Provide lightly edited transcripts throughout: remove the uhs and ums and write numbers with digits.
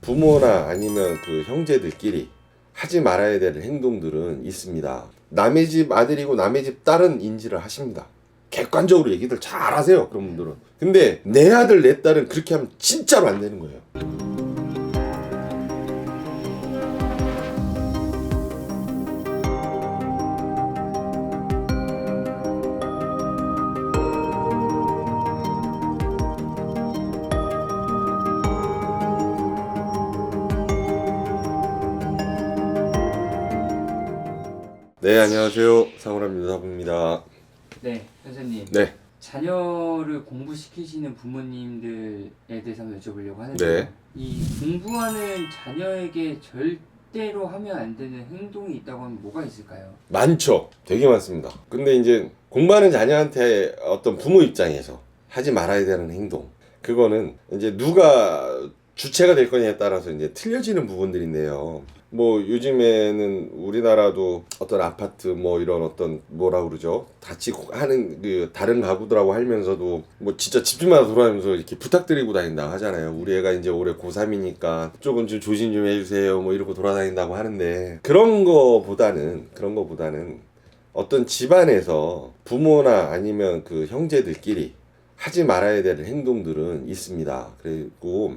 부모나 아니면 그 형제들끼리 하지 말아야 될 행동들은 있습니다. 남의 집 아들이고 남의 집 딸은 인지를 하십니다. 객관적으로 얘기들 잘 하세요, 그런 분들은. 근데 내 아들 내 딸은 그렇게 하면 진짜로 안 되는 거예요. 네, 안녕하세요. 상호랍니다. 사부입니다. 네, 선생님. 네. 자녀를 공부시키시는 부모님들에 대해서 한번 여쭤보려고 하는데 네. 이 공부하는 자녀에게 절대로 하면 안 되는 행동이 있다고 하면 뭐가 있을까요? 많죠. 되게 많습니다. 근데 이제 공부하는 자녀한테 어떤 부모 입장에서 하지 말아야 되는 행동, 그거는 이제 누가 주체가 될 거냐에 따라서 이제 틀려지는 부분들인데요. 뭐 요즘에는 우리나라도 어떤 아파트 뭐 이런 어떤 뭐라 그러죠, 같이 하는 그 다른 가구들하고 하면서도 뭐 진짜 집집마다 돌아다니면서 이렇게 부탁드리고 다닌다 하잖아요. 우리 애가 이제 올해 고3이니까 조금 좀 조심 좀 해주세요 뭐 이러고 돌아다닌다고 하는데, 그런 거보다는 어떤 집안에서 부모나 아니면 그 형제들끼리 하지 말아야 될 행동들은 있습니다. 그리고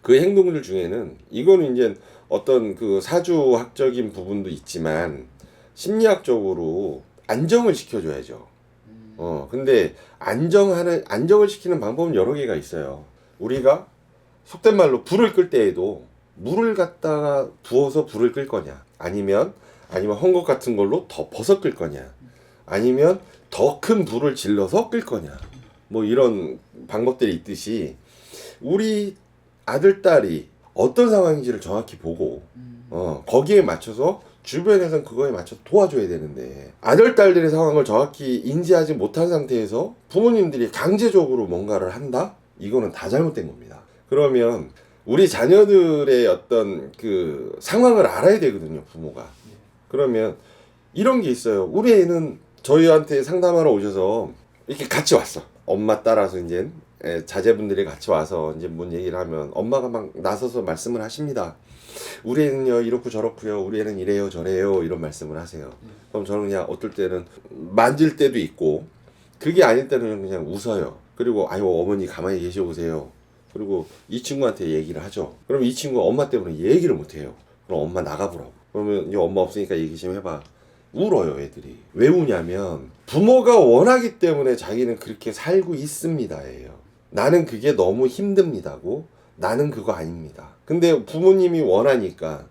그 행동들 중에는 이거는 이제 어떤 그 사주학적인 부분도 있지만 심리학적으로 안정을 시켜줘야죠. 근데 안정을 시키는 방법은 여러 개가 있어요. 우리가 속된 말로 불을 끌 때에도 물을 갖다가 부어서 불을 끌 거냐, 아니면 헝겊 같은 걸로 덮어서 끌 거냐, 아니면 더 큰 불을 질러서 끌 거냐, 뭐 이런 방법들이 있듯이 우리 아들, 딸이 어떤 상황인지를 정확히 보고 거기에 맞춰서 주변에선 그거에 맞춰서 도와줘야 되는데, 아들, 딸들의 상황을 정확히 인지하지 못한 상태에서 부모님들이 강제적으로 뭔가를 한다? 이거는 다 잘못된 겁니다. 그러면 우리 자녀들의 어떤 그 상황을 알아야 되거든요, 부모가. 그러면 이런 게 있어요. 우리 애는 저희한테 상담하러 오셔서 이렇게 같이 왔어. 엄마 따라서 이제 자제분들이 같이 와서 이제 뭔 얘기를 하면 엄마가 막 나서서 말씀을 하십니다. 우리 애는요 이렇고 저렇고요, 우리 애는 이래요 저래요, 이런 말씀을 하세요. 그럼 저는 그냥 어떨 때는 만질 때도 있고, 그게 아닐 때는 그냥 웃어요. 그리고 아유 어머니 가만히 계셔보세요. 그리고 이 친구한테 얘기를 하죠. 그럼 이 친구가 엄마 때문에 얘기를 못해요. 그럼 엄마 나가보라고. 그러면 이 엄마 없으니까 얘기 좀 해봐. 울어요, 애들이. 왜 우냐면 부모가 원하기 때문에 자기는 그렇게 살고 있습니다예요. 나는 그게 너무 힘듭니다고, 나는 그거 아닙니다. 근데 부모님이 원하니까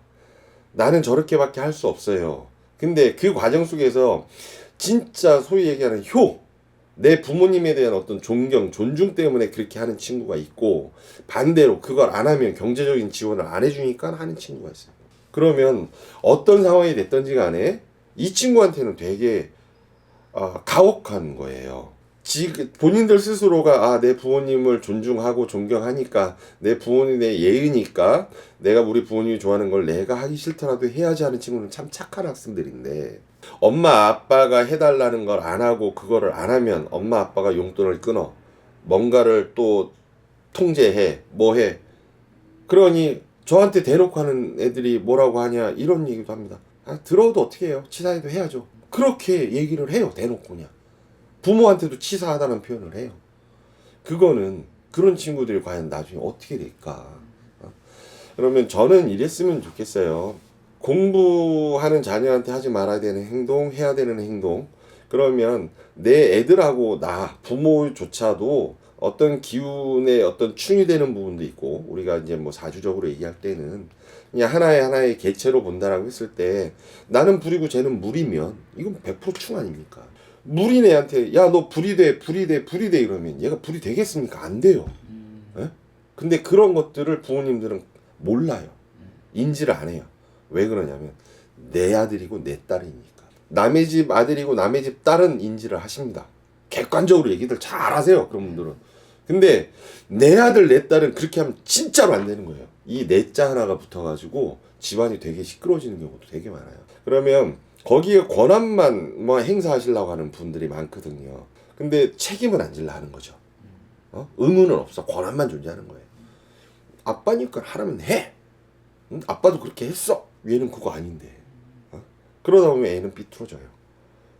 나는 저렇게밖에 할 수 없어요. 근데 그 과정 속에서 진짜 소위 얘기하는 내 부모님에 대한 어떤 존경, 존중 때문에 그렇게 하는 친구가 있고, 반대로 그걸 안 하면 경제적인 지원을 안 해주니까 하는 친구가 있어요. 그러면 어떤 상황이 됐든지 간에 이 친구한테는 되게 가혹한 거예요. 본인들 스스로가 내 부모님을 존중하고 존경하니까, 내 부모님의 예의니까 내가 우리 부모님이 좋아하는 걸 내가 하기 싫더라도 해야지 하는 친구는 참 착한 학생들인데, 엄마 아빠가 해달라는 걸 안 하고 그거를 안 하면 엄마 아빠가 용돈을 끊어, 뭔가를 또 통제해, 뭐해. 그러니 저한테 대놓고 하는 애들이 뭐라고 하냐 이런 얘기도 합니다. 들어도 어떻게 해요? 치사해도 해야죠. 그렇게 얘기를 해요, 대놓고. 그냥 부모한테도 치사하다는 표현을 해요. 그거는 그런 친구들이 과연 나중에 어떻게 될까? 그러면 저는 이랬으면 좋겠어요. 공부하는 자녀한테 하지 말아야 되는 행동, 해야 되는 행동. 그러면 내 애들하고 나 부모조차도 어떤 기운에 어떤 충이 되는 부분도 있고, 우리가 이제 뭐 사주적으로 얘기할 때는 그냥 하나의 개체로 본다라고 했을 때, 나는 불이고 쟤는 물이면 이건 100% 충 아닙니까? 물인 애한테 야 너 불이 돼 이러면 얘가 불이 되겠습니까? 안 돼요. 예? 근데 그런 것들을 부모님들은 몰라요. 인지를 안 해요. 왜 그러냐면 내 아들이고 내 딸이니까. 남의 집 아들이고 남의 집 딸은 인지를 하십니다. 객관적으로 얘기들 잘 하세요, 그런 분들은. 근데 내 아들 내 딸은 그렇게 하면 진짜로 안 되는 거예요. 이 내자 하나가 붙어가지고 집안이 되게 시끄러워지는 경우도 되게 많아요. 그러면 거기에 권한만 뭐 행사하시려고 하는 분들이 많거든요. 근데 책임은 안 질라 하는 거죠. 의무는 없어. 권한만 존재하는 거예요. 아빠니까 하라면 해. 응? 아빠도 그렇게 했어. 얘는 그거 아닌데. 그러다 보면 애는 삐뚤어져요.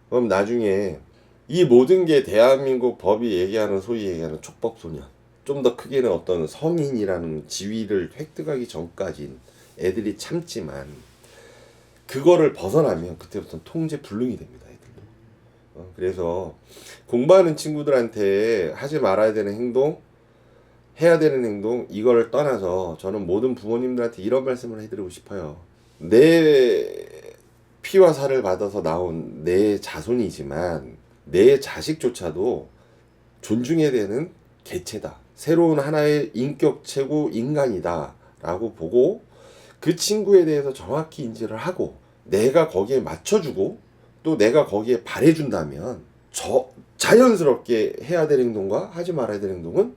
그럼 나중에 이 모든 게 대한민국 법이 얘기하는 소위 얘기하는 촉법소년, 좀 더 크게는 어떤 성인이라는 지위를 획득하기 전까진 애들이 참지만 그거를 벗어나면 그때부터는 통제 불능이 됩니다. 애들도. 그래서 공부하는 친구들한테 하지 말아야 되는 행동, 해야 되는 행동, 이거를 떠나서 저는 모든 부모님들한테 이런 말씀을 해드리고 싶어요. 내 피와 살을 받아서 나온 내 자손이지만 내 자식조차도 존중해야 되는 개체다. 새로운 하나의 인격체고 인간이다 라고 보고 그 친구에 대해서 정확히 인지를 하고 내가 거기에 맞춰주고 또 내가 거기에 바래준다면 자연스럽게 해야 될 행동과 하지 말아야 될 행동은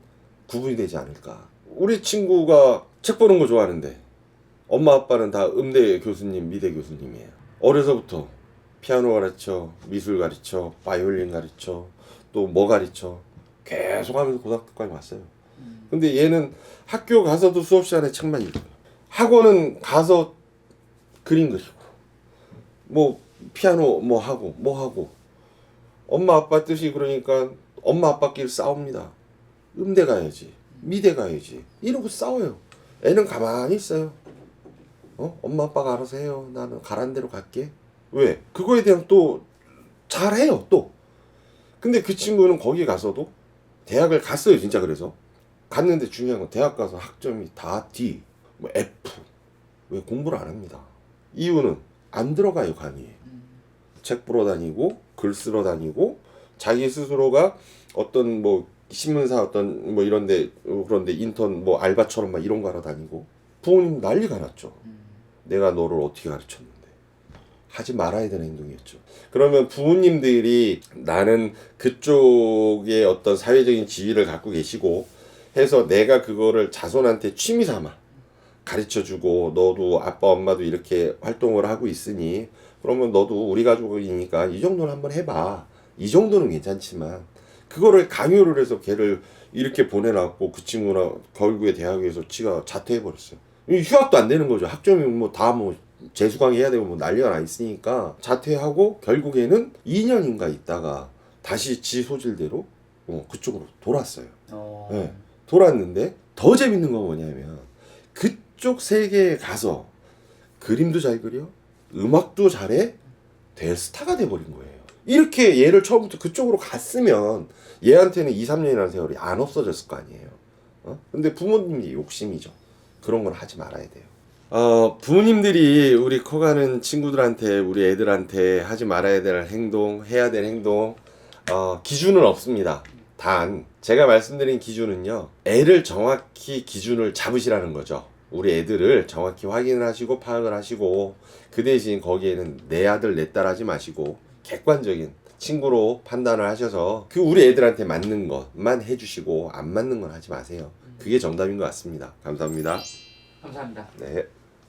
구분이 되지 않을까. 우리 친구가 책 보는 거 좋아하는데 엄마 아빠는 다 음대 교수님, 미대 교수님이에요. 어려서부터 피아노 가르쳐, 미술 가르쳐, 바이올린 가르쳐, 또 뭐 가르쳐 계속 하면서 고등학교까지 왔어요. 근데 얘는 학교 가서도 수업 시간에 책만 읽어요. 학원은 가서 그림 그리고 뭐 피아노 뭐 하고 엄마 아빠 뜻이 그러니까 엄마 아빠끼리 싸웁니다. 음대 가야지, 미대 가야지 이러고 싸워요. 애는 가만히 있어요. 엄마 아빠가 알아서 해요. 나는 가란 대로 갈게. 왜? 그거에 대한 또 잘해요 또. 근데 그 친구는 거기 가서도 대학을 갔어요. 진짜. 그래서 갔는데 중요한 건 대학 가서 학점이 다 D, 뭐 F. 왜? 공부를 안 합니다. 이유는 안 들어가요 강의에. 책 보러 다니고 글 쓰러 다니고 자기 스스로가 어떤 뭐 신문사 어떤 뭐 이런데 그런데 인턴 뭐 알바처럼 막 이런 거 하러 다니고 부모님 난리가 났죠. 내가 너를 어떻게 가르쳤는데. 하지 말아야 되는 행동이었죠. 그러면 부모님들이 나는 그쪽에 어떤 사회적인 지위를 갖고 계시고 해서 내가 그거를 자손한테 취미 삼아 가르쳐주고 너도 아빠 엄마도 이렇게 활동을 하고 있으니 그러면 너도 우리 가족이니까 이 정도는 한번 해봐. 이 정도는 괜찮지만 그거를 강요를 해서 걔를 이렇게 보내놨고 그 친구나 결국에 대학에서 지가 자퇴해버렸어요. 휴학도 안 되는 거죠. 학점이 뭐 다 뭐 재수강해야 되고 뭐 난리가 나 있으니까 자퇴하고 결국에는 2년인가 있다가 다시 지 소질대로 그쪽으로 돌았어요. 네, 돌았는데 더 재밌는 건 뭐냐면 그쪽 세계에 가서 그림도 잘 그려, 음악도 잘해, 대스타가 돼버린 거예요. 이렇게 얘를 처음부터 그쪽으로 갔으면 얘한테는 2, 3년이라는 세월이 안 없어졌을 거 아니에요. 근데 부모님이 욕심이죠. 그런 건 하지 말아야 돼요. 부모님들이 우리 커가는 친구들한테 우리 애들한테 하지 말아야 될 행동, 해야 될 행동 기준은 없습니다. 단 제가 말씀드린 기준은요, 애를 정확히 기준을 잡으시라는 거죠. 우리 애들을 정확히 확인을 하시고 파악을 하시고 그 대신 거기에는 내 아들 내 딸 하지 마시고 객관적인 친구로 판단을 하셔서 그 우리 애들한테 맞는 것만 해주시고 안 맞는 건 하지 마세요. 그게 정답인 것 같습니다. 감사합니다. 감사합니다. 네.